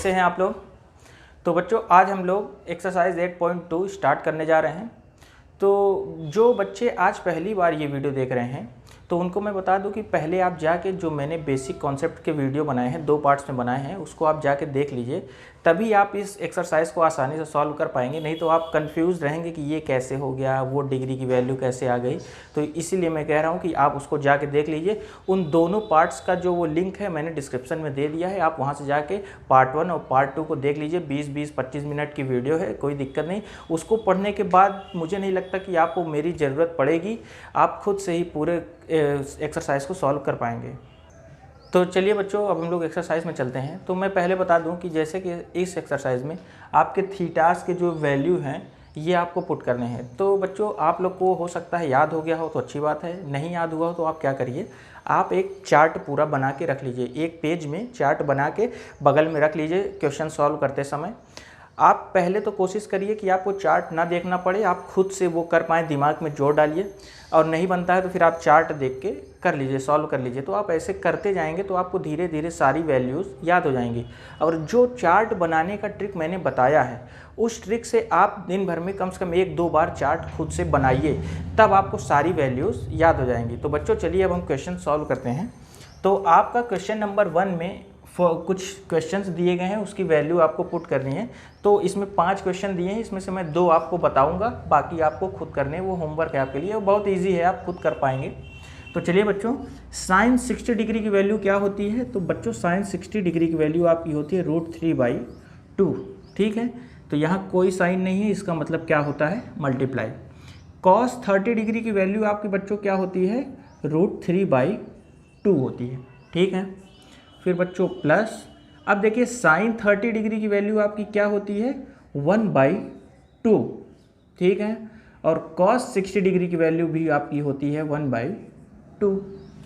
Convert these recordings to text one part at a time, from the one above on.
कैसे हैं आप लोग। तो बच्चों आज हम लोग एक्सरसाइज 8.2 स्टार्ट करने जा रहे हैं। तो जो बच्चे आज पहली बार ये वीडियो देख रहे हैं तो उनको मैं बता दूं कि पहले आप जाके जो मैंने बेसिक कॉन्सेप्ट के वीडियो बनाए हैं 2 पार्ट्स में बनाए हैं उसको आप जाके देख लीजिए, तभी आप इस एक्सरसाइज को आसानी से सॉल्व कर पाएंगे। नहीं तो आप कंफ्यूज रहेंगे कि ये कैसे हो गया, वो डिग्री की वैल्यू कैसे आ गई। तो इसीलिए मैं कह रहा हूँ कि आप उसको जाके देख लीजिए। उन दोनों पार्ट्स का जो वो लिंक है मैंने डिस्क्रिप्शन में दे दिया है, आप वहाँ से जाके पार्ट 1 और पार्ट 2 को देख लीजिए। 20-25 मिनट की वीडियो है, कोई दिक्कत नहीं। उसको पढ़ने के बाद मुझे नहीं लगता कि आपको मेरी ज़रूरत पड़ेगी, आप खुद से ही पूरे एक्सरसाइज को सॉल्व कर पाएंगे। तो चलिए बच्चों अब हम लोग एक्सरसाइज में चलते हैं। तो मैं पहले बता दूं कि जैसे कि इस एक्सरसाइज में आपके थीटास के जो वैल्यू हैं ये आपको पुट करने हैं। तो बच्चों आप लोग को हो सकता है याद हो गया हो तो अच्छी बात है, नहीं याद हुआ हो तो आप क्या करिए, आप एक चार्ट पूरा बना के रख लीजिए। एक पेज में चार्ट बना के बगल में रख लीजिए क्वेश्चन सॉल्व करते समय। आप पहले तो कोशिश करिए कि आपको चार्ट ना देखना पड़े, आप खुद से वो कर पाएँ, दिमाग में जोड़ डालिए। और नहीं बनता है तो फिर आप चार्ट देख के कर लीजिए, सॉल्व कर लीजिए। तो आप ऐसे करते जाएंगे तो आपको धीरे धीरे सारी वैल्यूज़ याद हो जाएंगी। और जो चार्ट बनाने का ट्रिक मैंने बताया है उस ट्रिक से आप दिन भर में कम से कम 1-2 बार चार्ट खुद से बनाइए, तब आपको सारी वैल्यूज़ याद हो जाएंगी। तो बच्चों चलिए अब हम क्वेश्चन सॉल्व करते हैं। तो आपका क्वेश्चन नंबर 1 में कुछ क्वेश्चंस दिए गए हैं, उसकी वैल्यू आपको पुट करनी है। तो इसमें 5 क्वेश्चन दिए हैं, इसमें से मैं 2 आपको बताऊंगा, बाकी आपको खुद करने, वो होमवर्क है आपके लिए, वो बहुत इजी है, आप खुद कर पाएंगे। तो चलिए बच्चों साइन 60 डिग्री की वैल्यू क्या होती है। तो बच्चों साइन 60 डिग्री की वैल्यू आपकी होती है √3/2। ठीक है, तो यहाँ कोई साइन नहीं है, इसका मतलब क्या होता है, मल्टीप्लाई। कॉस 30 डिग्री की वैल्यू आपकी बच्चों क्या होती है, √3/2 होती है। ठीक है, फिर बच्चों प्लस, अब देखिए साइन 30 डिग्री की वैल्यू आपकी क्या होती है, 1/2। ठीक है, और कॉस 60 डिग्री की वैल्यू भी आपकी होती है 1/2।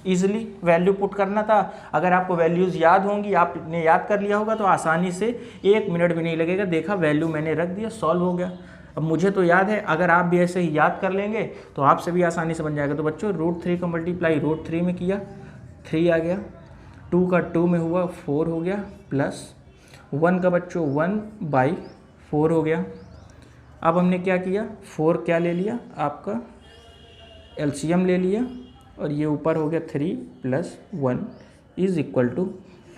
ईजिली वैल्यू पुट करना था। अगर आपको वैल्यूज़ याद होंगी, आपने याद कर लिया होगा तो आसानी से 1 मिनट भी नहीं लगेगा। देखा, वैल्यू मैंने रख दिया, सॉल्व हो गया। अब मुझे तो याद है, अगर आप भी ऐसे ही याद कर लेंगे तो आपसे भी आसानी से बन जाएगा। तो बच्चों √3 का मल्टीप्लाई √3 में किया, 3 आ गया, 2 का 2 में हुआ 4 हो गया, प्लस 1 का बच्चों 1/4 हो गया। अब हमने क्या किया, 4 क्या ले लिया, आपका एलसीएम ले लिया, और ये ऊपर हो गया 3 + 1 =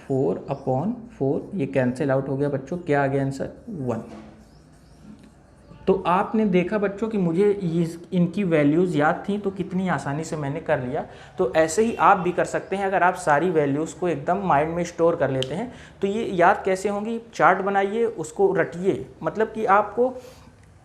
4/4। ये कैंसिल आउट हो गया बच्चों, क्या आ गया आंसर, 1। तो आपने देखा बच्चों कि मुझे ये इनकी वैल्यूज़ याद थी तो कितनी आसानी से मैंने कर लिया। तो ऐसे ही आप भी कर सकते हैं। अगर आप सारी वैल्यूज़ को एकदम माइंड में स्टोर कर लेते हैं तो ये याद कैसे होंगी, चार्ट बनाइए, उसको रटिए। मतलब कि आपको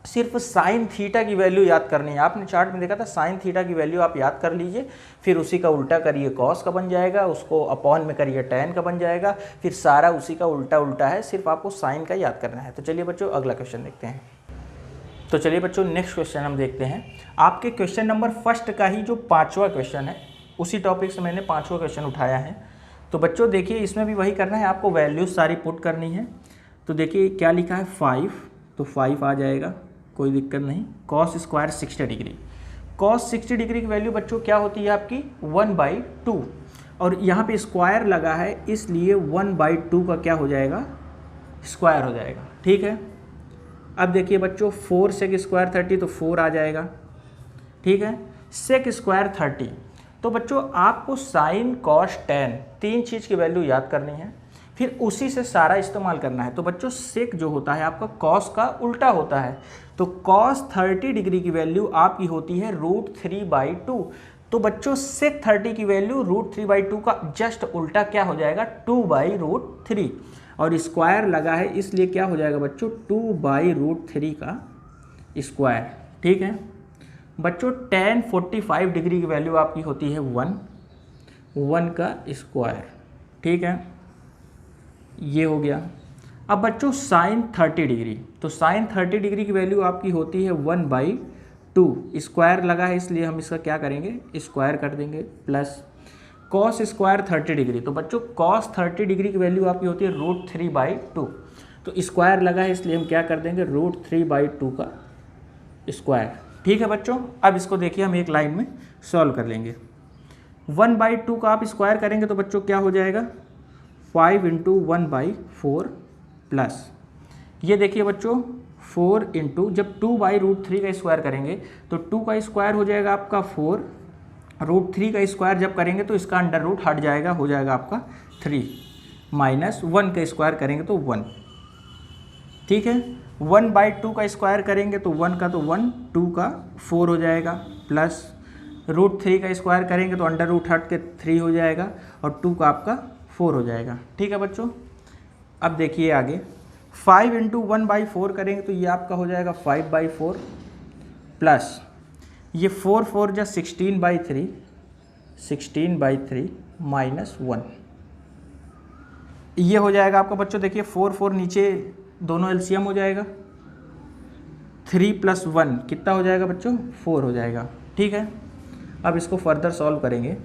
सिर्फ साइन थीटा की वैल्यू याद करनी है। आपने चार्ट में देखा था, साइन थीटा की वैल्यू आप याद कर लीजिए, फिर उसी का उल्टा करिए कॉस का बन जाएगा, उसको अपॉन में करिए टैन का बन जाएगा, फिर सारा उसी का उल्टा उल्टा है, सिर्फ आपको साइन का याद करना है। तो चलिए बच्चों अगला क्वेश्चन देखते हैं। तो चलिए बच्चों नेक्स्ट क्वेश्चन हम देखते हैं। आपके क्वेश्चन नंबर फर्स्ट का ही जो 5वां क्वेश्चन है, उसी टॉपिक से मैंने 5वां क्वेश्चन उठाया है। तो बच्चों देखिए इसमें भी वही करना है, आपको वैल्यूज सारी पुट करनी है। तो देखिए क्या लिखा है, 5, तो 5 आ जाएगा, कोई दिक्कत नहीं। Cos square 60 degree, cos 60 degree की वैल्यू बच्चों क्या होती है आपकी, 1/2। और यहाँ पे स्क्वायर लगा है इसलिए 1/2 का क्या हो जाएगा, स्क्वायर हो जाएगा। ठीक है, अब देखिए बच्चों 4 सेक स्क्वायर 30, तो 4 आ जाएगा। ठीक है, सेक स्क्वायर 30, तो बच्चों आपको साइन कॉस टैन 3 चीज़ की वैल्यू याद करनी है, फिर उसी से सारा इस्तेमाल करना है। तो बच्चों सेक जो होता है आपका कॉस का उल्टा होता है, तो कॉस 30 डिग्री की वैल्यू आपकी होती है √3/2। तो बच्चों सेक 30 की वैल्यू √3/2 का जस्ट उल्टा क्या हो जाएगा, 2/√3, और स्क्वायर लगा है इसलिए क्या हो जाएगा बच्चों, 2/√3 का स्क्वायर। ठीक है बच्चों, tan 45 डिग्री की वैल्यू आपकी होती है 1 का स्क्वायर। ठीक है, ये हो गया। अब बच्चों साइन 30 डिग्री, तो साइन 30 डिग्री की वैल्यू आपकी होती है 1/2, स्क्वायर लगा है इसलिए हम इसका क्या करेंगे, स्क्वायर कर देंगे, प्लस कॉस स्क्वायर 30 डिग्री, तो बच्चों कॉस 30 डिग्री की वैल्यू आपकी होती है √3/2, तो स्क्वायर लगा है इसलिए हम क्या कर देंगे, √3/2 का स्क्वायर। ठीक है बच्चों, अब इसको देखिए हम एक लाइन में सॉल्व कर लेंगे। 1/2 का आप स्क्वायर करेंगे तो बच्चों क्या हो जाएगा, 5 × 1/4, प्लस ये देखिए बच्चों 4 इंटू, जब 2/√3 का स्क्वायर करेंगे तो 2 का स्क्वायर हो जाएगा आपका 4, √3 का स्क्वायर जब करेंगे तो इसका अंडर रूट हट जाएगा, हो जाएगा आपका 3, माइनस 1 का स्क्वायर करेंगे तो 1, ठीक है। 1/2 का स्क्वायर करेंगे तो 1 का तो 1, 2 का 4 हो जाएगा, प्लस √3 का स्क्वायर करेंगे तो अंडर रूट हट के 3 हो जाएगा और 2 का आपका 4 हो जाएगा, ठीक है बच्चों। अब देखिए आगे 5 इंटू 1/4 करेंगे तो ये आपका हो जाएगा 5/4, प्लस ये 4 जा 16/3, 16/3 माइनस 1, ये हो जाएगा आपका बच्चों। देखिए 4 नीचे दोनों एलसीएम हो जाएगा, 3 + 1 कितना हो जाएगा बच्चों, 4 हो जाएगा, ठीक है। अब इसको फर्दर सॉल्व करेंगे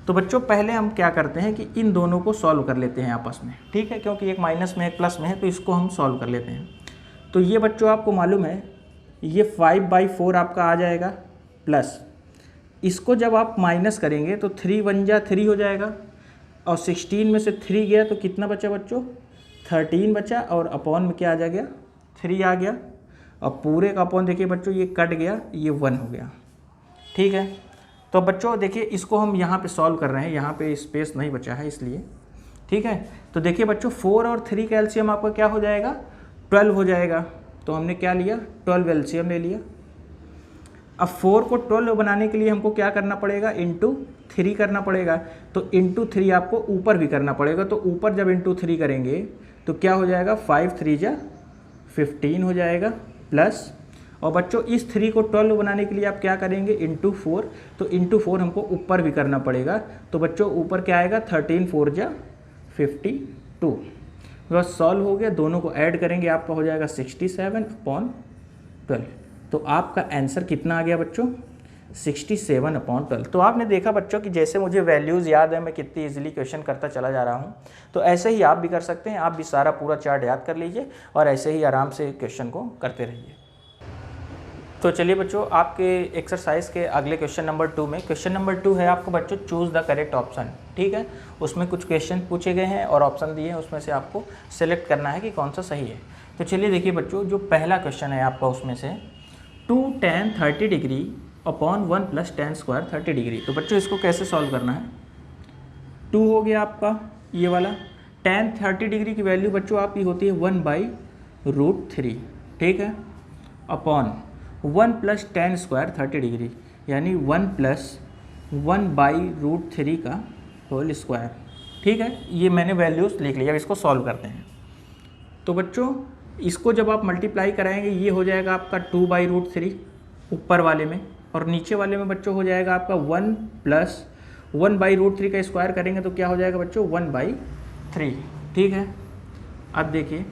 तो बच्चों पहले हम क्या करते हैं कि इन दोनों को सॉल्व कर लेते हैं आपस में, ठीक है, क्योंकि एक माइनस में एक प्लस में है तो इसको हम सॉल्व कर लेते हैं। तो ये बच्चों आपको मालूम है ये 5/4 आपका आ जाएगा, प्लस इसको जब आप माइनस करेंगे तो 3 × 1 = 3 हो जाएगा और 16 में से 3 गया तो कितना बचा बच्चों, 13 बचा और अपॉन में क्या आ गया, 3 आ गया और पूरे का अपॉन देखिए बच्चों ये कट गया, ये 1 हो गया, ठीक है। तो बच्चों देखिए इसको हम यहाँ पे सॉल्व कर रहे हैं, यहाँ पे स्पेस नहीं बचा है इसलिए, ठीक है। तो देखिए बच्चों 4 और 3 का एलसीएम आपका क्या हो जाएगा, 12 हो जाएगा। तो हमने क्या लिया, 12 एलसीएम ले लिया। अब 4 को 12 बनाने के लिए हमको क्या करना पड़ेगा, इंटू 3 करना पड़ेगा। तो इंटू 3 आपको ऊपर भी करना पड़ेगा, तो ऊपर जब इंटू 3 करेंगे तो क्या हो जाएगा, 5 × 3 = 15 हो जाएगा, प्लस और बच्चों इस 3 को 12 बनाने के लिए आप क्या करेंगे, इंटू 4, तो इंटू 4 हमको ऊपर भी करना पड़ेगा। तो बच्चों ऊपर क्या आएगा, 13 × 4 = 52। बस सॉल्व हो गया, दोनों को ऐड करेंगे आपका हो जाएगा 67/12। तो आपका आंसर कितना आ गया बच्चों, 67/12। तो आपने देखा बच्चों कि जैसे मुझे वैल्यूज़ याद है मैं कितनी इजीली क्वेश्चन करता चला जा रहा हूँ, तो ऐसे ही आप भी कर सकते हैं। आप भी सारा पूरा चार्ट याद कर लीजिए और ऐसे ही आराम से क्वेश्चन को करते रहिए। तो चलिए बच्चों आपके एक्सरसाइज के अगले क्वेश्चन नंबर 2 में, क्वेश्चन नंबर 2 है आपको बच्चों चूज़ द करेक्ट ऑप्शन, ठीक है। उसमें कुछ क्वेश्चन पूछे गए हैं और ऑप्शन दिए हैं, उसमें से आपको सेलेक्ट करना है कि कौन सा सही है। तो चलिए देखिए बच्चों जो पहला क्वेश्चन है आपका उसमें से 2 tan 30 degree upon 1 + tan square 30 degree. तो बच्चों इसको कैसे सॉल्व करना है, 2 हो गया आपका ये वाला, tan 30 डिग्री की वैल्यू बच्चों आपकी होती है 1/√3, ठीक है, अपॉन 1 + tan स्क्वायर 30 डिग्री यानी 1 + 1/√3 का होल स्क्वायर, ठीक है। ये मैंने वैल्यूज़ लिख लिया, अब इसको सॉल्व करते हैं। तो बच्चों इसको जब आप मल्टीप्लाई कराएंगे ये हो जाएगा आपका 2/√3 ऊपर वाले में, और नीचे वाले में बच्चों हो जाएगा आपका 1 + 1/√3 का स्क्वायर करेंगे तो क्या हो जाएगा बच्चों 1/3, ठीक है। अब देखिए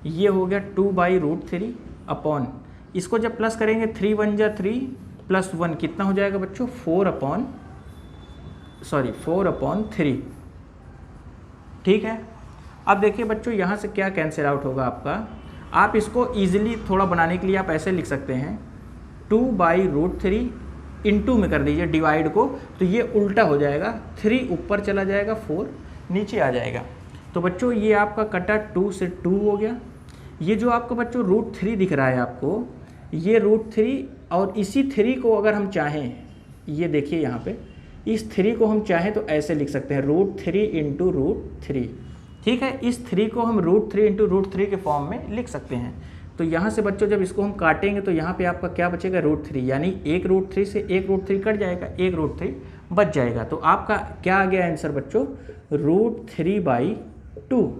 ये हो गया 2/√3 अपॉन, इसको जब प्लस करेंगे 3 × 1 = 3 + 1 कितना हो जाएगा बच्चों 4/3, ठीक है। अब देखिए बच्चों यहाँ से क्या कैंसिल आउट होगा आपका, आप इसको ईजिली थोड़ा बनाने के लिए आप ऐसे लिख सकते हैं 2/√3 इंटू में कर दीजिए डिवाइड को, तो ये उल्टा हो जाएगा, 3 ऊपर चला जाएगा, 4 नीचे आ जाएगा। तो बच्चों ये आपका कटा 2 से 2 हो गया। ये जो आपका बच्चों √3 दिख रहा है आपको, ये √3 और इसी 3 को अगर हम चाहें, ये देखिए यहाँ पे इस 3 को हम चाहें तो ऐसे लिख सकते हैं √3 × √3, ठीक है। इस 3 को हम √3 × √3 के फॉर्म में लिख सकते हैं। तो यहाँ से बच्चों जब इसको हम काटेंगे तो यहाँ पे आपका क्या बचेगा √3, यानी एक √3 से एक √3 कट जाएगा, एक √3 बच जाएगा। तो आपका क्या आ गया आंसर बच्चों, √3/2।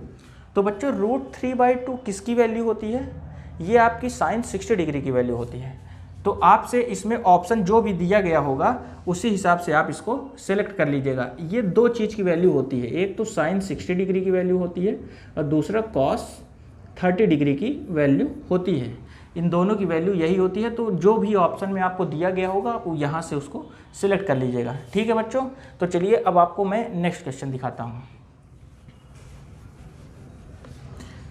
तो बच्चों √3/2 किसकी वैल्यू होती है, ये आपकी sin 60 डिग्री की वैल्यू होती है। तो आपसे इसमें ऑप्शन जो भी दिया गया होगा उसी हिसाब से आप इसको सेलेक्ट कर लीजिएगा। ये 2 चीज़ की वैल्यू होती है, एक तो sin 60 डिग्री की वैल्यू होती है और दूसरा cos 30 डिग्री की वैल्यू होती है। इन दोनों की वैल्यू यही होती है। तो जो भी ऑप्शन में आपको दिया गया होगा आप यहाँ से उसको सिलेक्ट कर लीजिएगा, ठीक है बच्चों। तो चलिए अब आपको मैं नेक्स्ट क्वेश्चन दिखाता हूँ।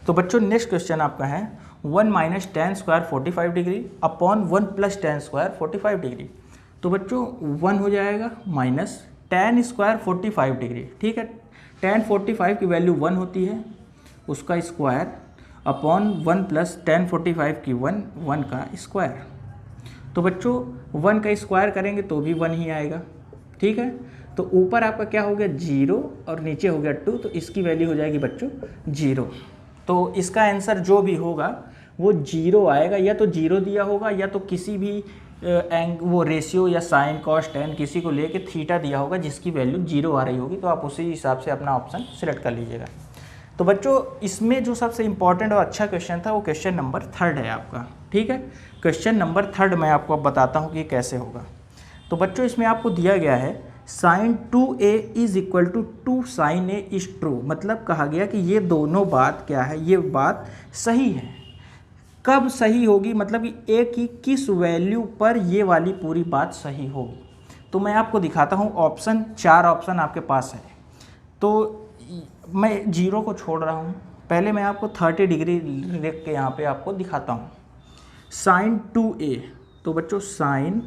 तो बच्चों नेक्स्ट क्वेश्चन आपका है 1 - tan square 45 degree upon 1 + tan square 45 degree. तो बच्चों 1 हो जाएगा माइनस tan स्क्वायर 45 डिग्री, ठीक है। tan 45 की वैल्यू 1 होती है, उसका स्क्वायर, अपॉन 1 प्लस 1045 की 1 का स्क्वायर। तो बच्चों 1 का स्क्वायर करेंगे तो भी 1 ही आएगा, ठीक है। तो ऊपर आपका क्या हो गया 0 और नीचे हो गया 2, तो इसकी वैल्यू हो जाएगी बच्चों 0। तो इसका आंसर जो भी होगा वो 0 आएगा, या तो 0 दिया होगा या तो किसी भी वो रेशियो या साइन कॉस टेन किसी को लेके थीटा दिया होगा जिसकी वैल्यू 0 आ रही होगी, तो आप उसी हिसाब से अपना ऑप्शन सिलेक्ट कर लीजिएगा। तो बच्चों इसमें जो सबसे इंपॉर्टेंट और अच्छा क्वेश्चन था वो क्वेश्चन नंबर 3 है आपका, ठीक है। क्वेश्चन नंबर 3 मैं आपको अब बताता हूँ कि कैसे होगा। तो बच्चों इसमें आपको दिया गया है sin 2a is equal to 2 sin a is true, मतलब कहा गया कि ये दोनों बात क्या है, ये बात सही है। कब सही होगी, मतलब कि a की किस वैल्यू पर ये वाली पूरी बात सही होगी। तो मैं आपको दिखाता हूँ ऑप्शन, 4 ऑप्शन आपके पास है। तो मैं 0 को छोड़ रहा हूँ, पहले मैं आपको 30 डिग्री लिख के यहाँ पे आपको दिखाता हूँ। sin 2a, तो बच्चों sin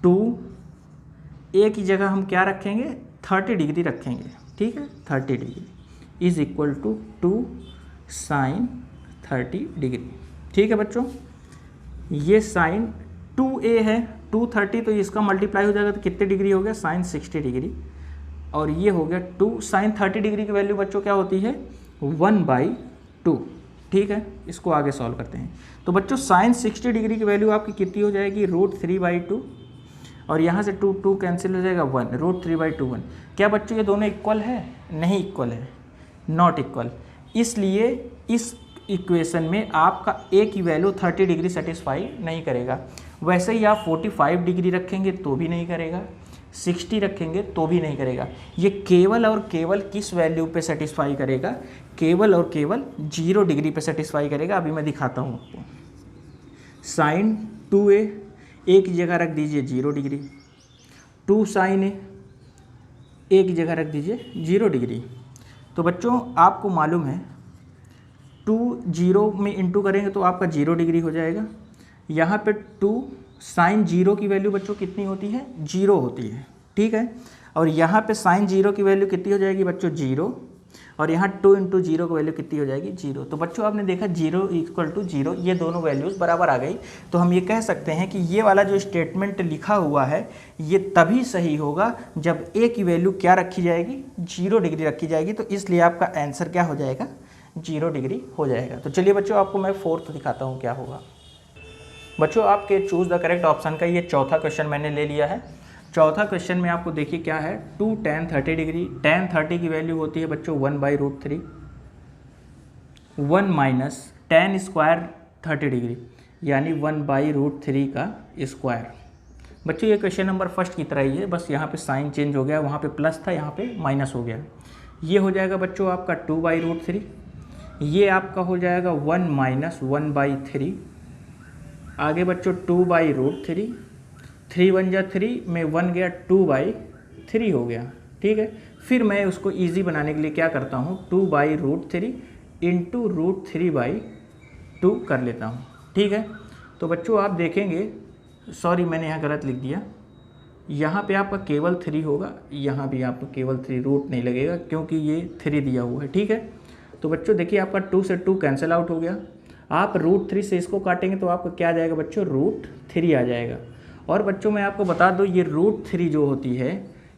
2a की जगह हम क्या रखेंगे 30 डिग्री रखेंगे, ठीक है। 30 degree is equal to 2 sin 30 degree, ठीक है बच्चों। ये sin 2a है 230, तो इसका मल्टीप्लाई हो जाएगा तो कितने डिग्री हो गया sin 60 डिग्री, और ये हो गया 2 sin 30 डिग्री की वैल्यू बच्चों क्या होती है 1/2, ठीक है। इसको आगे सॉल्व करते हैं। तो बच्चों sin 60 डिग्री की वैल्यू आपकी कितनी हो जाएगी √3/2, और यहाँ से 2 कैंसिल हो जाएगा 1, √3/2 1। क्या बच्चों ये दोनों इक्वल है, नहीं इक्वल है, नॉट इक्वल। इसलिए इस इक्वेशन में आपका a की वैल्यू 30 डिग्री सेटिस्फाई नहीं करेगा। वैसे ही आप 45 डिग्री रखेंगे तो भी नहीं करेगा, 60 रखेंगे तो भी नहीं करेगा। ये केवल और केवल किस वैल्यू पे सेटिस्फाई करेगा, केवल और केवल 0 डिग्री पे सेटिस्फाई करेगा। अभी मैं दिखाता हूँ आपको। sin 2a की जगह रख दीजिए 0 डिग्री, 2 sin a की जगह रख दीजिए 0 डिग्री। तो बच्चों आपको मालूम है 2 0 में इंटू करेंगे तो आपका 0 डिग्री हो जाएगा। यहाँ पे 2 sin 0 की वैल्यू बच्चों कितनी होती है 0 होती है, ठीक है। और यहाँ पे sin 0 की वैल्यू कितनी हो जाएगी बच्चों 0, और यहाँ 2 × 0 की वैल्यू कितनी हो जाएगी 0। तो बच्चों आपने देखा 0 = 0, ये दोनों वैल्यूज़ बराबर आ गई। तो हम ये कह सकते हैं कि ये वाला जो स्टेटमेंट लिखा हुआ है ये तभी सही होगा जब a की वैल्यू क्या रखी जाएगी 0 डिग्री रखी जाएगी। तो इसलिए आपका आंसर क्या हो जाएगा 0 डिग्री हो जाएगा। तो चलिए बच्चों आपको मैं 4th दिखाता हूँ क्या होगा। बच्चों आपके चूज़ द करेक्ट ऑप्शन का ये चौथा क्वेश्चन मैंने ले लिया है। चौथा क्वेश्चन में आपको देखिए क्या है 2 tan 30 डिग्री, tan 30 की वैल्यू होती है बच्चों 1/√3, 1 माइनस tan स्क्वायर 30 डिग्री यानी 1/√3 का स्क्वायर। बच्चों ये क्वेश्चन नंबर 1 की तरह ही है, बस यहाँ पे साइन चेंज हो गया, वहाँ पे प्लस था यहाँ पे माइनस हो गया। ये हो जाएगा बच्चों आपका 2/√3, ये आपका हो जाएगा 1 माइनस 1/3, आगे बच्चों 2/√3, 3 × 1 = 3 में 1 गया 2/3 हो गया, ठीक है। फिर मैं उसको इजी बनाने के लिए क्या करता हूँ 2/√3 इंटू √3/2 कर लेता हूँ, ठीक है। तो बच्चों आप देखेंगे, सॉरी मैंने यहाँ गलत लिख दिया, यहाँ पे आपका केवल 3 होगा, यहाँ भी आपको केवल 3, रूट नहीं लगेगा क्योंकि ये 3 दिया हुआ है, ठीक है। तो बच्चों देखिए आपका 2 से 2 कैंसिल आउट हो गया, आप √3 से इसको काटेंगे तो आपको क्या आ जाएगा बच्चों √3 आ जाएगा। और बच्चों मैं आपको बता दूं ये √3 जो होती है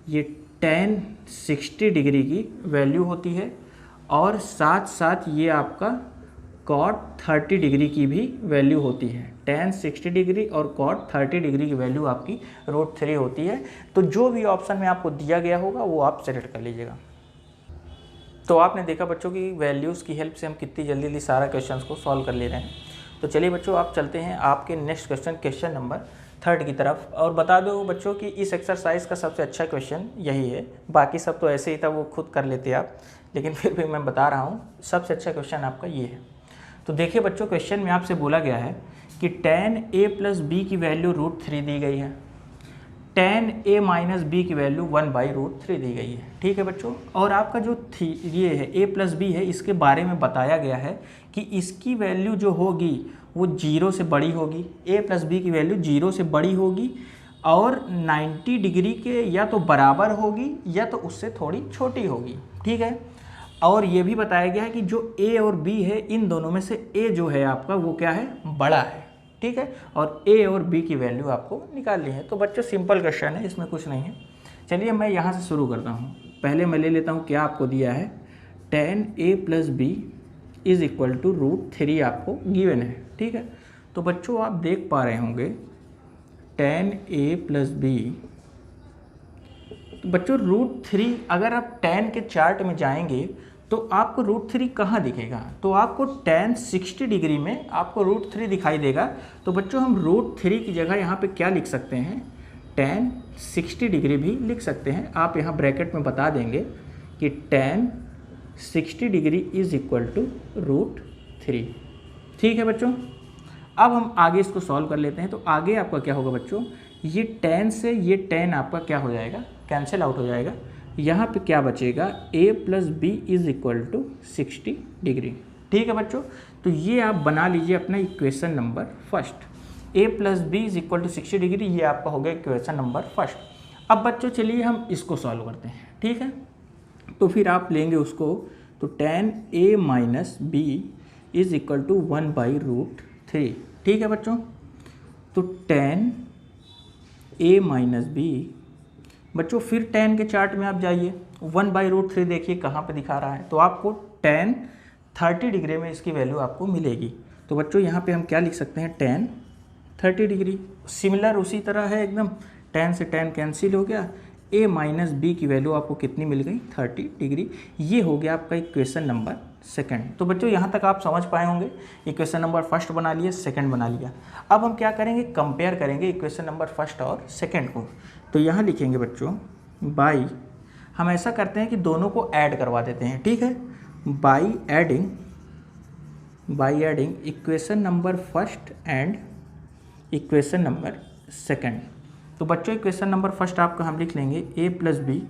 ये tan 60 डिग्री की वैल्यू होती है, और साथ साथ ये आपका cot 30 डिग्री की भी वैल्यू होती है। tan 60 डिग्री और cot 30 डिग्री की वैल्यू आपकी √3 होती है। तो जो भी ऑप्शन में आपको दिया गया होगा वो आप सेलेक्ट कर लीजिएगा। तो आपने देखा बच्चों की वैल्यूज़ की हेल्प से हम कितनी जल्दी सारा क्वेश्चंस को सॉल्व कर ले रहे हैं। तो चलिए बच्चों आप चलते हैं आपके नेक्स्ट क्वेश्चन नंबर 3 की तरफ। और बता दो बच्चों कि इस एक्सरसाइज का सबसे अच्छा क्वेश्चन यही है, बाकी सब तो ऐसे ही था वो खुद कर लेते आप, लेकिन फिर भी मैं बता रहा हूँ सबसे अच्छा क्वेश्चन आपका ये है। तो देखिए बच्चों क्वेश्चन में आपसे बोला गया है कि tan a + b की वैल्यू √3 दी गई है, tan a - b की वैल्यू 1/√3 दी गई है, ठीक है बच्चों। और आपका जो ये है a + b है इसके बारे में बताया गया है कि इसकी वैल्यू जो होगी वो 0 से बड़ी होगी, a + b की वैल्यू 0 से बड़ी होगी और 90 डिग्री के या तो बराबर होगी या तो उससे थोड़ी छोटी होगी, ठीक है। और ये भी बताया गया है कि जो ए और बी है इन दोनों में से ए जो है आपका वो क्या है, बड़ा है, ठीक है, और ए और बी की वैल्यू आपको निकालनी है। तो बच्चों सिंपल क्वेश्चन है, इसमें कुछ नहीं है। चलिए मैं यहाँ से शुरू करता हूँ। पहले मैं ले लेता हूँ क्या आपको दिया है, tan a plus b is equal to √3 आपको गिवन है, ठीक है। तो बच्चों आप देख पा रहे होंगे tan a प्लस बी, तो बच्चों √3, अगर आप tan के चार्ट में जाएंगे तो आपको √3 कहाँ दिखेगा, तो आपको tan 60 डिग्री में आपको √3 दिखाई देगा। तो बच्चों हम √3 की जगह यहाँ पे क्या लिख सकते हैं, tan 60 डिग्री भी लिख सकते हैं। आप यहाँ ब्रैकेट में बता देंगे कि tan 60 degree is equal to √3, ठीक है बच्चों। अब हम आगे इसको सॉल्व कर लेते हैं। तो आगे आपका क्या होगा बच्चों, ये tan से ये tan आपका क्या हो जाएगा, कैंसिल आउट हो जाएगा। यहाँ पे क्या बचेगा, a plus b is equal to 60 degree, ठीक है बच्चों। तो ये आप बना लीजिए अपना equation number first, a plus b is equal to 60 degree, ये आपका हो गया इक्वेशन नंबर फर्स्ट। अब बच्चों चलिए हम इसको सॉल्व करते हैं, ठीक है। तो फिर आप लेंगे उसको, तो tan a minus b is equal to 1/√3, ठीक है बच्चों। तो tan a माइनस बी, बच्चों फिर tan के चार्ट में आप जाइए, 1/√3 देखिए कहाँ पे दिखा रहा है, तो आपको tan 30 डिग्री में इसकी वैल्यू आपको मिलेगी। तो बच्चों यहाँ पे हम क्या लिख सकते हैं, tan 30 डिग्री। सिमिलर उसी तरह है एकदम, tan से tan कैंसिल हो गया, a माइनस बी की वैल्यू आपको कितनी मिल गई, 30 डिग्री। ये हो गया आपका इक्वेशन नंबर सेकंड। तो बच्चों यहाँ तक आप समझ पाए होंगे, इक्वेशन नंबर फर्स्ट बना लिया, सेकंड बना लिया। अब हम क्या करेंगे, कंपेयर करेंगे इक्वेशन नंबर फर्स्ट और सेकंड को। तो यहाँ लिखेंगे बच्चों बाई, हम ऐसा करते हैं कि दोनों को ऐड करवा देते हैं, ठीक है। By adding equation number first and equation number second. तो बच्चों इक्वेशन नंबर फर्स्ट आपका हम लिख लेंगे a plus b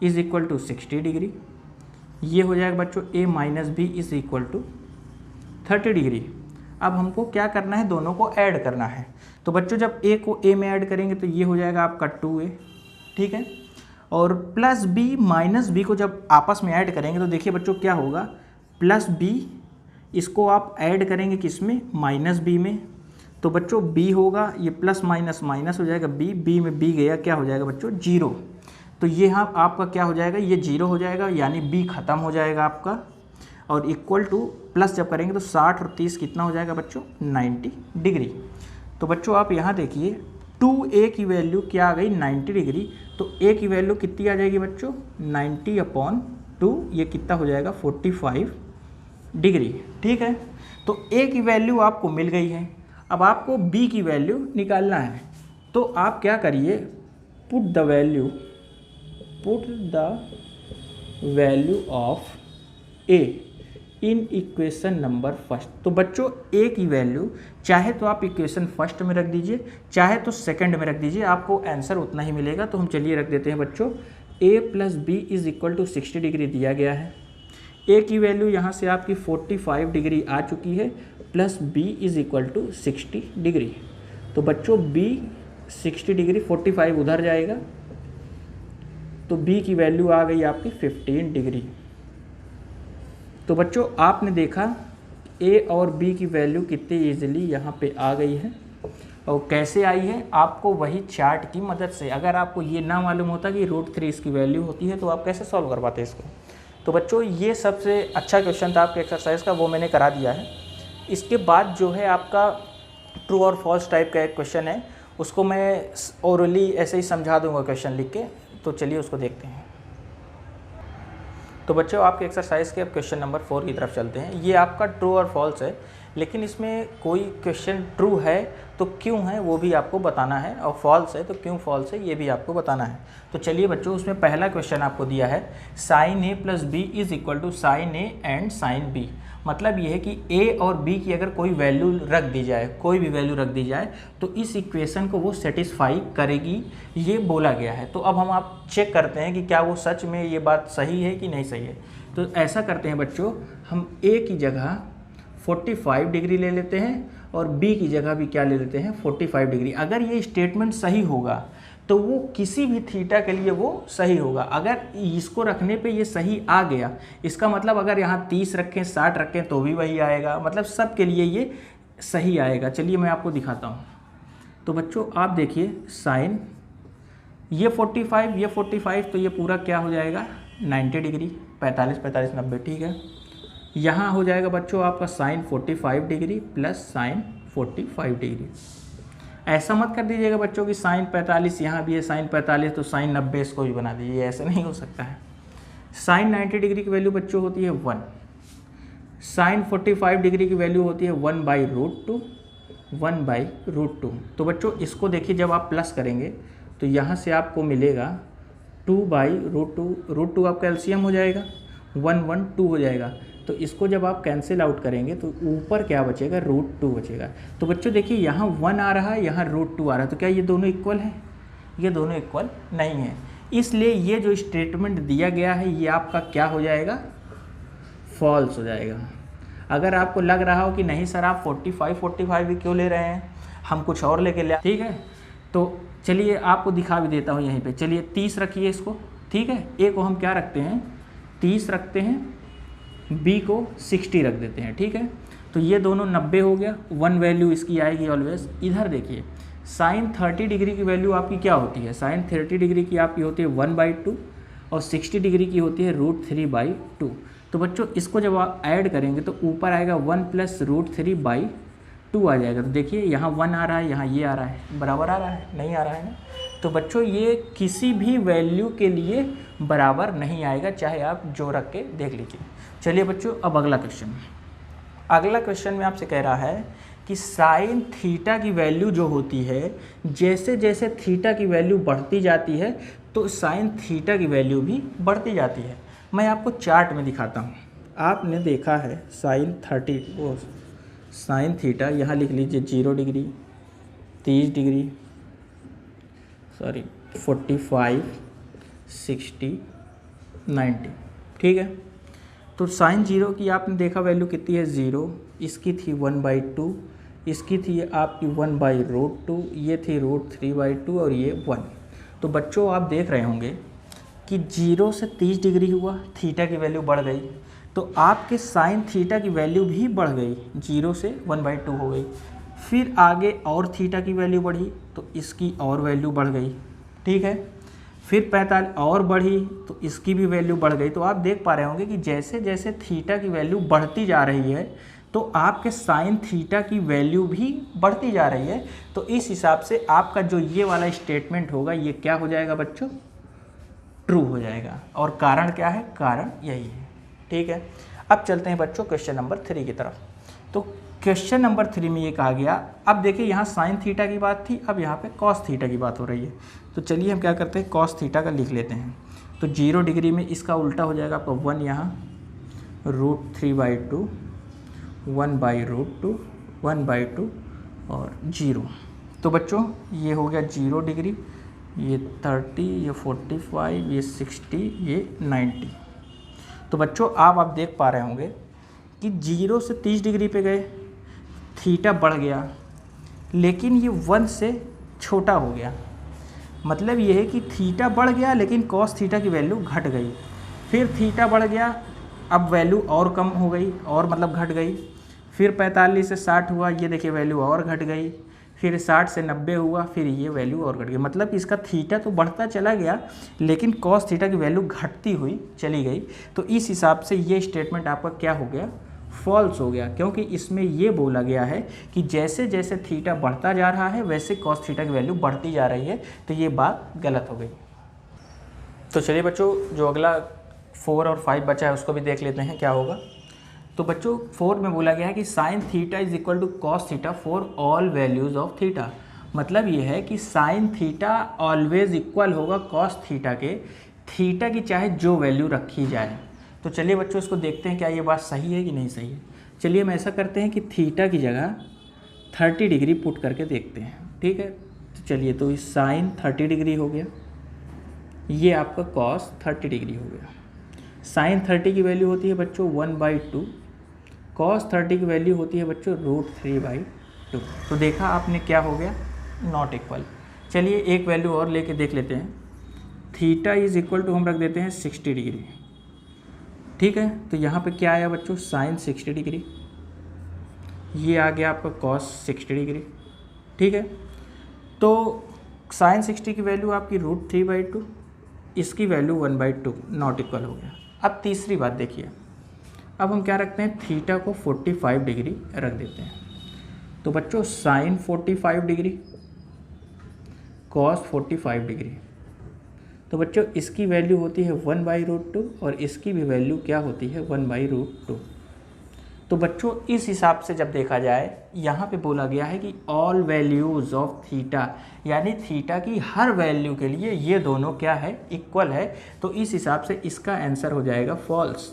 is equal to 60 degree, ये हो जाएगा बच्चों a minus b is equal to 30 degree. अब हमको क्या करना है, दोनों को ऐड करना है। तो बच्चों जब a को a में ऐड करेंगे तो ये हो जाएगा आपका 2a, ठीक है। और प्लस b माइनस बी को जब आपस में ऐड करेंगे तो देखिए बच्चों क्या होगा, प्लस b, इसको आप ऐड करेंगे किस में, माइनस b में। तो बच्चों b होगा, ये प्लस माइनस माइनस हो जाएगा, b में b गया, क्या हो जाएगा बच्चों, 0। तो ये हाँ आपका क्या हो जाएगा, ये 0 हो जाएगा, यानी b खत्म हो जाएगा आपका। और इक्वल टू प्लस जब करेंगे तो 60 और 30 कितना हो जाएगा बच्चों, 90 डिग्री। तो बच्चों आप यहाँ देखिए 2a की वैल्यू क्या आ गई, 90 डिग्री। तो a की वैल्यू कितनी आ जाएगी बच्चों, 90/2, ये कितना हो जाएगा, 45 डिग्री, ठीक है। तो a की वैल्यू आपको मिल गई है। अब आपको b की वैल्यू निकालना है। तो आप क्या करिए, put the value of a in equation number first. तो बच्चों a की वैल्यू चाहे तो आप इक्वेशन फर्स्ट में रख दीजिए, चाहे तो सेकंड में रख दीजिए, आपको आंसर उतना ही मिलेगा। तो हम चलिए रख देते हैं बच्चों, a plus b is equal to 60 degree दिया गया है। a की वैल्यू यहाँ से आपकी 45 डिग्री आ चुकी है, plus b is equal to 60 degree. तो बच्चों b 60 डिग्री, 45 उधर जाएगा, तो b की वैल्यू आ गई आपकी 15 डिग्री। तो बच्चों आपने देखा a और b की वैल्यू कितनी ईजिली यहाँ पे आ गई है, और कैसे आई है, आपको वही चार्ट की मदद से। अगर आपको ये ना मालूम होता कि √3 इसकी वैल्यू होती है तो आप कैसे सॉल्व कर पाते इसको। तो बच्चों ये सबसे अच्छा क्वेश्चन था आपके एक्सरसाइज का, वो मैंने करा दिया है। इसके बाद जो है आपका ट्रू और फॉल्स टाइप का एक क्वेश्चन है, उसको मैं ओरली ऐसे ही समझा दूंगा क्वेश्चन लिख के। तो चलिए उसको देखते हैं। तो बच्चों आपके एक्सरसाइज के अब क्वेश्चन नंबर 4 की तरफ चलते हैं। ये आपका ट्रू और फॉल्स है, लेकिन इसमें कोई क्वेश्चन ट्रू है तो क्यों है वो भी आपको बताना है, और फॉल्स है तो क्यों फॉल्स है ये भी आपको बताना है। तो चलिए बच्चों उसमें पहला क्वेश्चन आपको दिया है, sine a plus b is equal to sine a and sine b। मतलब ये है कि a और b की अगर कोई वैल्यू रख दी जाए, कोई भी वैल्यू रख दी जाए, तो इस इक्वेशन को वो सेटिस्फाई करेगी, ये बोला गया है। तो अब हम आप चेक करते हैं कि क्या वो सच में ये बात सही है कि नहीं सही है। तो ऐसा करते हैं बच्चों, हम a की जगह 45 डिग्री ले लेते हैं और b की जगह भी क्या ले लेते हैं, 45 डिग्री। अगर ये स्टेटमेंट सही होगा तो वो किसी भी थीटा के लिए वो सही होगा। अगर इसको रखने पे ये सही आ गया, इसका मतलब अगर यहाँ 30 रखें 60 रखें तो भी वही आएगा, मतलब सब के लिए ये सही आएगा। चलिए मैं आपको दिखाता हूँ। तो बच्चों आप देखिए साइन ये 45 तो ये पूरा क्या हो जाएगा 90 डिग्री, 45 45 90, ठीक है। यहाँ हो जाएगा बच्चों आपका sine 45 degree plus sine 45 degree. ऐसा मत कर दीजिएगा बच्चों कि साइन 45 यहाँ भी है साइन 45 तो साइन 90 इसको भी बना दीजिए, ऐसा नहीं हो सकता है। साइन 90 डिग्री की वैल्यू बच्चों होती है 1, साइन 45 डिग्री की वैल्यू होती है 1/√2, 1/√2। तो बच्चों इसको देखिए जब आप प्लस करेंगे तो यहाँ से आपको मिलेगा 2/√2, √2 आपका एलसीएम हो जाएगा, 1 1 2 हो जाएगा। तो इसको जब आप कैंसिल आउट करेंगे तो ऊपर क्या बचेगा √2 बचेगा। तो बच्चों देखिए यहाँ 1 आ रहा है, यहाँ √2 आ रहा है, तो क्या ये दोनों इक्वल हैं? ये दोनों इक्वल नहीं है, इसलिए ये जो स्टेटमेंट दिया गया है ये आपका क्या हो जाएगा, फॉल्स हो जाएगा। अगर आपको लग रहा हो कि नहीं सर आप 45 भी क्यों ले रहे हैं, हम कुछ और लेके ले, ठीक है, तो चलिए आपको दिखा भी देता हूँ यहीं पे। चलिए 30 रखिए इसको, ठीक है, ए को हम क्या रखते हैं 30 रखते हैं, बी को 60 रख देते हैं, ठीक है। तो ये दोनों 90 हो गया, 1 वैल्यू इसकी आएगी ऑलवेज। इधर देखिए साइन 30 डिग्री की वैल्यू आपकी क्या होती है, साइन 30 डिग्री की आपकी होती है 1/2 और 60 डिग्री की होती है √3/2। तो बच्चों इसको जब आप ऐड करेंगे तो ऊपर आएगा 1 + √3/2 आ जाएगा। तो देखिए यहाँ 1 आ रहा है, यहाँ ये आ रहा है, बराबर आ रहा है, नहीं आ रहा है ना। तो बच्चों ये किसी भी वैल्यू के लिए बराबर नहीं आएगा, चाहे आप जो रख के देख लीजिए। चलिए बच्चों अब अगला क्वेश्चन में आपसे कह रहा है कि साइन थीटा की वैल्यू जो होती है, जैसे जैसे थीटा की वैल्यू बढ़ती जाती है तो साइन थीटा की वैल्यू भी बढ़ती जाती है। मैं आपको चार्ट में दिखाता हूँ। आपने देखा है साइन थीटा, यहाँ लिख लीजिए 0 डिग्री, 30 डिग्री, 45, 60, 90, ठीक है। तो साइन 0 की आपने देखा वैल्यू कितनी है 0, इसकी थी 1/2, इसकी थी आपकी 1/√2, ये थी √3/2 और ये 1। तो बच्चों आप देख रहे होंगे कि 0 से 30 डिग्री हुआ, थीटा की वैल्यू बढ़ गई, तो आपके साइन थीटा की वैल्यू भी बढ़ गई, 0 से 1/2 हो गई। फिर आगे और थीटा की वैल्यू बढ़ी तो इसकी और वैल्यू बढ़ गई, ठीक है। फिर 45 और बढ़ी तो इसकी भी वैल्यू बढ़ गई। तो आप देख पा रहे होंगे कि जैसे जैसे थीटा की वैल्यू बढ़ती जा रही है तो आपके साइन थीटा की वैल्यू भी बढ़ती जा रही है। तो इस हिसाब से आपका जो ये वाला स्टेटमेंट होगा ये क्या हो जाएगा बच्चों, ट्रू हो जाएगा। और कारण क्या है, कारण यही है, ठीक है। अब चलते हैं बच्चों क्वेश्चन नंबर 3 की तरफ। तो क्वेश्चन नंबर 3 में ये कहा गया, अब देखिए यहाँ साइन थीटा की बात थी, अब यहाँ पे कॉस थीटा की बात हो रही है। तो चलिए हम क्या करते हैं, कॉस थीटा का लिख लेते हैं। तो 0 डिग्री में इसका उल्टा हो जाएगा आपका 1, यहाँ √3/2, 1/√2, 1/2 और 0। तो बच्चों ये हो गया 0 डिग्री, ये 30, ये 45, ये 60, ये 90। तो बच्चों आप देख पा रहे होंगे कि 0 से 30 डिग्री पे गए, थीटा बढ़ गया, लेकिन ये 1 से छोटा हो गया। मतलब ये है कि थीटा बढ़ गया लेकिन कॉस थीटा की वैल्यू घट गई। फिर थीटा बढ़ गया, अब वैल्यू और कम हो गई, और मतलब घट गई। फिर 45 से 60 हुआ, ये देखिए वैल्यू और घट गई। फिर 60 से 90 हुआ, फिर ये वैल्यू और घट गई। मतलब इसका थीटा तो बढ़ता चला गया लेकिन कॉस थीटा की वैल्यू घटती हुई चली गई। तो इस हिसाब से ये स्टेटमेंट आपका क्या हो गया, फॉल्स हो गया, क्योंकि इसमें ये बोला गया है कि जैसे जैसे थीटा बढ़ता जा रहा है वैसे कॉस थीटा की वैल्यू बढ़ती जा रही है। तो ये बात गलत हो गई। तो चलिए बच्चों जो अगला 4 और 5 बचा है उसको भी देख लेते हैं क्या होगा। तो बच्चों 4 में बोला गया है कि sine theta is equal to cos theta for all values of theta. मतलब ये है कि साइन थीटा ऑलवेज इक्वल होगा कॉस थीटा के, थीटा की चाहे जो वैल्यू रखी जाए। तो चलिए बच्चों इसको देखते हैं क्या ये बात सही है कि नहीं सही है। चलिए हम ऐसा करते हैं कि थीटा की जगह 30 डिग्री पुट करके देखते हैं, ठीक है। तो चलिए, तो इस साइन 30 डिग्री हो गया, ये आपका कॉस 30 डिग्री हो गया। साइन 30 की वैल्यू होती है बच्चों 1/2, कॉस 30 की वैल्यू होती है बच्चों √3/2। तो देखा आपने क्या हो गया, नॉट इक्वल। चलिए एक वैल्यू और लेके देख लेते हैं। थीटा इज इक्वल टू हम रख देते हैं 60 डिग्री। ठीक है, तो यहाँ पे क्या आया बच्चों, साइन 60 डिग्री, ये आ गया आपका कॉस 60 डिग्री। ठीक है, तो साइन 60 की वैल्यू आपकी √3/2, इसकी वैल्यू 1/2 नॉट इक्वल हो गया। अब तीसरी बात देखिए, अब हम क्या रखते हैं, थीटा को 45 डिग्री रख देते हैं। तो बच्चों साइन 45 डिग्री, कॉस 45 डिग्री, तो बच्चों इसकी वैल्यू होती है 1/√2 और इसकी भी वैल्यू क्या होती है 1/√2। तो बच्चों इस हिसाब से जब देखा जाए, यहाँ पे बोला गया है कि ऑल वैल्यूज़ ऑफ थीटा, यानी थीटा की हर वैल्यू के लिए ये दोनों क्या है, इक्वल है। तो इस हिसाब से इसका आंसर हो जाएगा फॉल्स,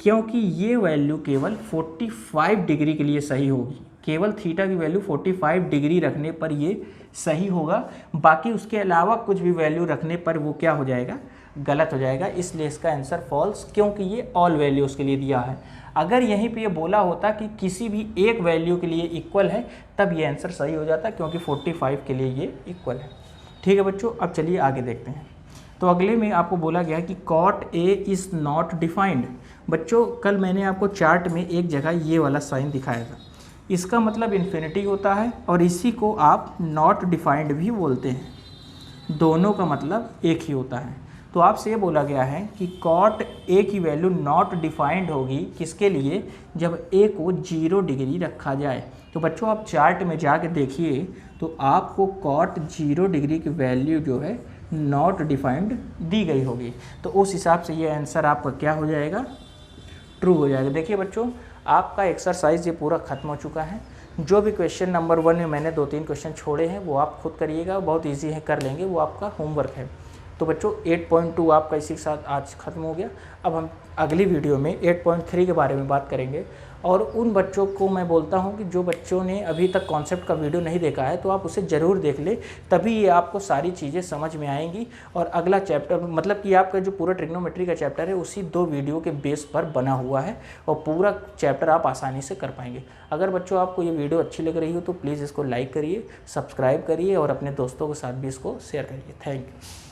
क्योंकि ये वैल्यू केवल 45 डिग्री के लिए सही होगी। केवल थीटा की वैल्यू 45 डिग्री रखने पर ये सही होगा, बाकी उसके अलावा कुछ भी वैल्यू रखने पर वो क्या हो जाएगा, गलत हो जाएगा। इसलिए इसका आंसर फॉल्स, क्योंकि ये ऑल वैल्यूज़ के लिए दिया है। अगर यहीं पे ये बोला होता कि किसी भी एक वैल्यू के लिए इक्वल है, तब ये आंसर सही हो जाता, क्योंकि 45 के लिए ये इक्वल है। ठीक है बच्चों, अब चलिए आगे देखते हैं। तो अगले में आपको बोला गया कि cot a is not defined. बच्चों कल मैंने आपको चार्ट में एक जगह ये वाला साइन दिखाया था, इसका मतलब इन्फिनिटी होता है और इसी को आप नॉट डिफाइंड भी बोलते हैं। दोनों का मतलब एक ही होता है। तो आपसे ये बोला गया है कि कॉट ए की वैल्यू नॉट डिफाइंड होगी किसके लिए, जब ए को 0 डिग्री रखा जाए। तो बच्चों आप चार्ट में जाके देखिए, तो आपको कॉट 0 डिग्री की वैल्यू जो है नॉट डिफाइंड दी गई होगी। तो उस हिसाब से ये आंसर आपका क्या हो जाएगा, ट्रू हो जाएगा। देखिए बच्चों, आपका एक्सरसाइज ये पूरा खत्म हो चुका है। जो भी क्वेश्चन नंबर 1 में मैंने 2-3 क्वेश्चन छोड़े हैं वो आप खुद करिएगा, बहुत इजी है, कर लेंगे, वो आपका होमवर्क है। तो बच्चों 8.2 आपका इसी के साथ आज खत्म हो गया। अब हम अगली वीडियो में 8.3 के बारे में बात करेंगे। और उन बच्चों को मैं बोलता हूं कि जो बच्चों ने अभी तक कॉन्सेप्ट का वीडियो नहीं देखा है, तो आप उसे ज़रूर देख ले, तभी ये आपको सारी चीज़ें समझ में आएंगी। और अगला चैप्टर, मतलब कि आपका जो पूरा ट्रिग्नोमेट्री का चैप्टर है, उसी 2 वीडियो के बेस पर बना हुआ है और पूरा चैप्टर आप आसानी से कर पाएंगे। अगर बच्चों आपको ये वीडियो अच्छी लग रही हो तो प्लीज़ इसको लाइक करिए, सब्सक्राइब करिए और अपने दोस्तों के साथ भी इसको शेयर करिए। Thank you.